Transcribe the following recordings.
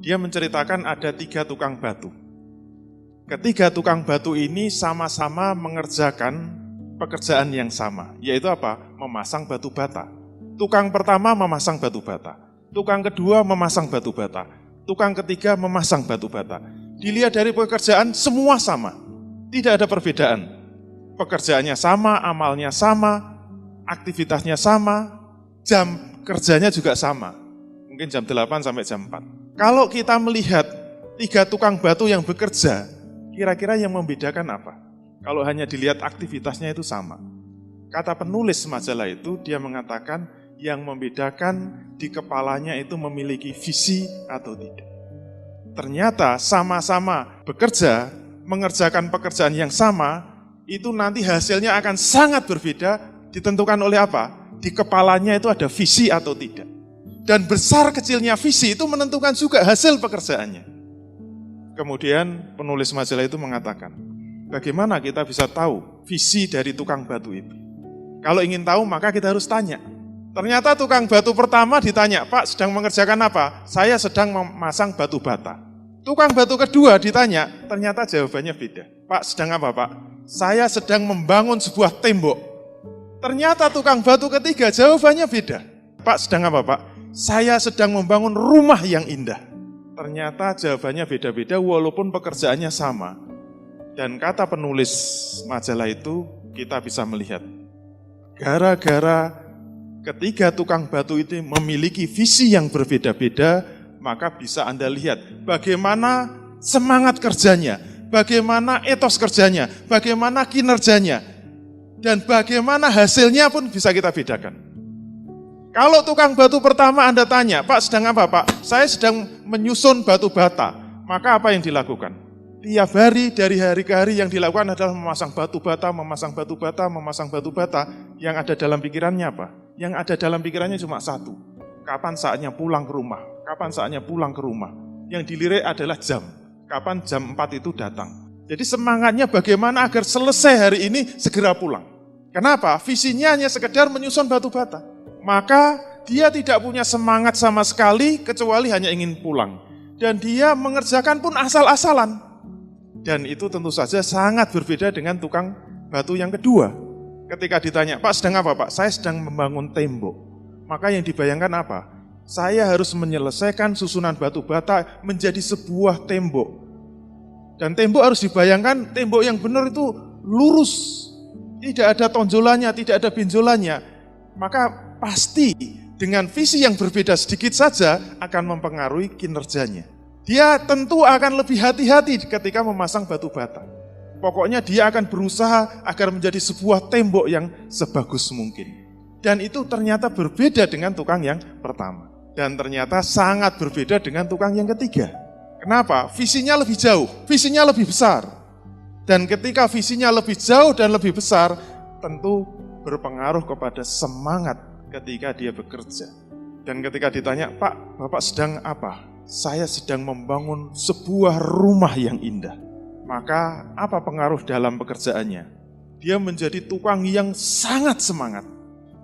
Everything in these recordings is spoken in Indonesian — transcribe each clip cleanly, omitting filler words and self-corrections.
Dia menceritakan ada 3 tukang batu. Ketiga tukang batu ini sama-sama mengerjakan pekerjaan yang sama, yaitu apa? Memasang batu bata. Tukang pertama memasang batu bata, tukang kedua memasang batu bata, tukang ketiga memasang batu bata. Dilihat dari pekerjaan semua sama, tidak ada perbedaan. Pekerjaannya sama, amalnya sama, aktivitasnya sama, jam kerjanya juga sama. Mungkin jam 8 sampai jam 4. Kalau kita melihat 3 tukang batu yang bekerja, kira-kira yang membedakan apa? Kalau hanya dilihat aktivitasnya itu sama. Kata penulis majalah itu, dia mengatakan yang membedakan di kepalanya itu memiliki visi atau tidak. Ternyata sama-sama bekerja, mengerjakan pekerjaan yang sama, itu nanti hasilnya akan sangat berbeda, ditentukan oleh apa? Di kepalanya itu ada visi atau tidak. Dan besar kecilnya visi itu menentukan juga hasil pekerjaannya. Kemudian penulis majalah itu mengatakan, bagaimana kita bisa tahu visi dari tukang batu itu? Kalau ingin tahu maka kita harus tanya. Ternyata tukang batu pertama ditanya, Pak sedang mengerjakan apa? Saya sedang memasang batu bata. Tukang batu kedua ditanya, ternyata jawabannya beda. Pak sedang apa Pak? Saya sedang membangun sebuah tembok. Ternyata tukang batu ketiga jawabannya beda. Pak sedang apa Pak? Saya sedang membangun rumah yang indah. Ternyata jawabannya beda-beda walaupun pekerjaannya sama. Dan kata penulis majalah itu kita bisa melihat. Gara-gara ketiga tukang batu itu memiliki visi yang berbeda-beda, maka bisa Anda lihat bagaimana semangat kerjanya, bagaimana etos kerjanya, bagaimana kinerjanya, dan bagaimana hasilnya pun bisa kita bedakan. Kalau tukang batu pertama Anda tanya, Pak sedang apa Pak? Saya sedang menyusun batu bata. Maka apa yang dilakukan? Tiap hari dari hari ke hari yang dilakukan adalah memasang batu bata, memasang batu bata, memasang batu bata. Yang ada dalam pikirannya apa? Yang ada dalam pikirannya cuma satu. Kapan saatnya pulang ke rumah? Kapan saatnya pulang ke rumah? Yang dilirik adalah jam. Kapan jam 4 itu datang? Jadi semangatnya bagaimana agar selesai hari ini segera pulang. Kenapa? Visinya hanya sekedar menyusun batu bata. Maka dia tidak punya semangat sama sekali kecuali hanya ingin pulang. Dan dia mengerjakan pun asal-asalan. Dan itu tentu saja sangat berbeda dengan tukang batu yang kedua. Ketika ditanya, Pak sedang apa Pak? Saya sedang membangun tembok. Maka yang dibayangkan apa? Saya harus menyelesaikan susunan batu bata menjadi sebuah tembok. Dan tembok harus dibayangkan, tembok yang benar itu lurus. Tidak ada tonjolannya, tidak ada benjolannya. Maka pasti dengan visi yang berbeda sedikit saja akan mempengaruhi kinerjanya. Dia tentu akan lebih hati-hati ketika memasang batu bata. Pokoknya dia akan berusaha agar menjadi sebuah tembok yang sebagus mungkin. Dan itu ternyata berbeda dengan tukang yang pertama. Dan ternyata sangat berbeda dengan tukang yang ketiga. Kenapa? Visinya lebih jauh, visinya lebih besar. Dan ketika visinya lebih jauh dan lebih besar, tentu berpengaruh kepada semangat ketika dia bekerja. Dan ketika ditanya, Pak, Bapak sedang apa? Saya sedang membangun sebuah rumah yang indah. Maka apa pengaruh dalam pekerjaannya? Dia menjadi tukang yang sangat semangat.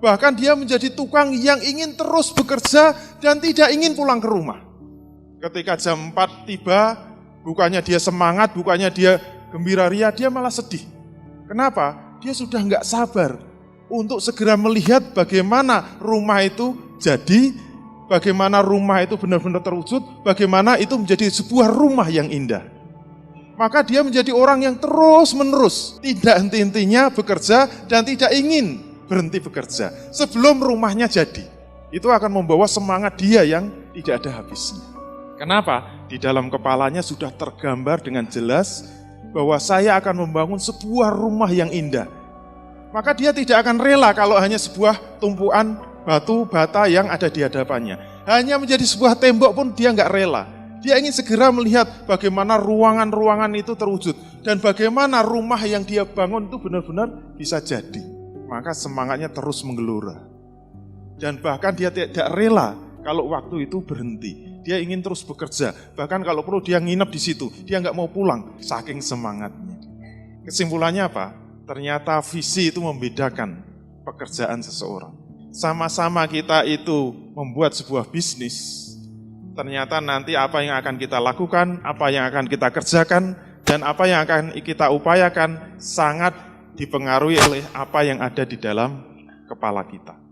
Bahkan dia menjadi tukang yang ingin terus bekerja dan tidak ingin pulang ke rumah. Ketika jam 4 tiba, bukannya dia semangat, bukannya dia gembira ria, dia malah sedih. Kenapa? Dia sudah enggak sabar untuk segera melihat bagaimana rumah itu jadi, bagaimana rumah itu benar-benar terwujud, bagaimana itu menjadi sebuah rumah yang indah. Maka dia menjadi orang yang terus-menerus, tidak henti-hentinya bekerja dan tidak ingin berhenti bekerja sebelum rumahnya jadi. Itu akan membawa semangat dia yang tidak ada habisnya. Kenapa? Di dalam kepalanya sudah tergambar dengan jelas bahwa saya akan membangun sebuah rumah yang indah. Maka dia tidak akan rela kalau hanya sebuah tumpuan batu bata yang ada di hadapannya. Hanya menjadi sebuah tembok pun dia nggak rela. Dia ingin segera melihat bagaimana ruangan-ruangan itu terwujud. Dan bagaimana rumah yang dia bangun itu benar-benar bisa jadi. Maka semangatnya terus menggelora. Dan bahkan dia tidak rela kalau waktu itu berhenti. Dia ingin terus bekerja. Bahkan kalau perlu dia nginep di situ. Dia nggak mau pulang, saking semangatnya. Kesimpulannya apa? Ternyata visi itu membedakan pekerjaan seseorang. Sama-sama kita itu membuat sebuah bisnis, ternyata nanti apa yang akan kita lakukan, apa yang akan kita kerjakan, dan apa yang akan kita upayakan sangat dipengaruhi oleh apa yang ada di dalam kepala kita.